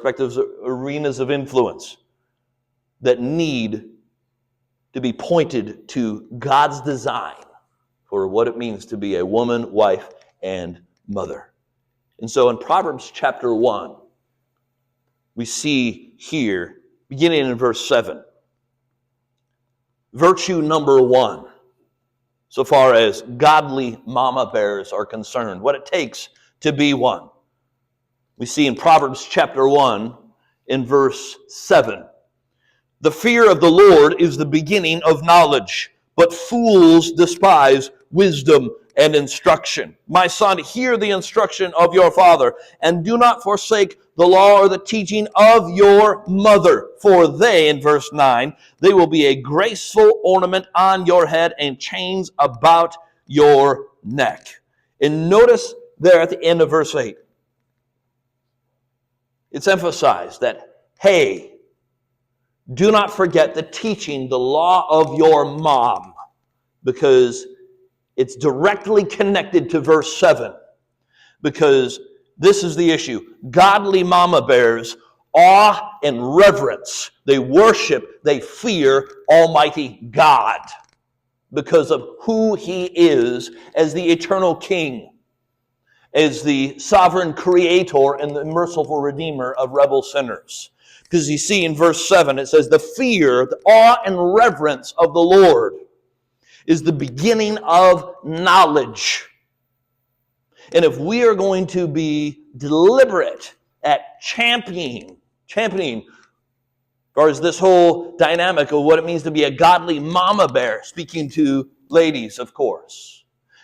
respective arenas of influence that need to be pointed to God's design for what it means to be a woman, wife, and mother. And so in Proverbs chapter 1, we see here, beginning in verse 7, virtue number 1, so far as godly mama bears are concerned, what it takes to be one. We see in Proverbs chapter 1 in verse 7, the fear of the Lord is the beginning of knowledge, but fools despise wisdom and instruction. My son, hear the instruction of your father, and do not forsake the law or the teaching of your mother. For they, in verse 9, they will be a graceful ornament on your head and chains about your neck. And notice there at the end of verse 8, it's emphasized that, hey, do not forget the teaching, the law of your mom, because it's directly connected to verse 7, because this is the issue. Godly mama bears awe and reverence. They worship, they fear Almighty God because of who He is as the eternal King, as the sovereign creator and the merciful redeemer of rebel sinners. Because you see in verse 7, it says, the fear, the awe and reverence of the Lord is the beginning of knowledge. And if we are going to be deliberate at championing, as far as this whole dynamic of what it means to be a godly mama bear, speaking to ladies, of course.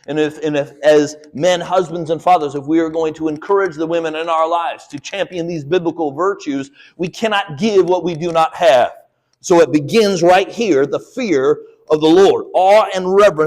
And if as men, husbands, and fathers, if we are going to encourage the women in our lives to champion these biblical virtues, we cannot give what we do not have. So it begins right here, the fear of the Lord, awe and reverence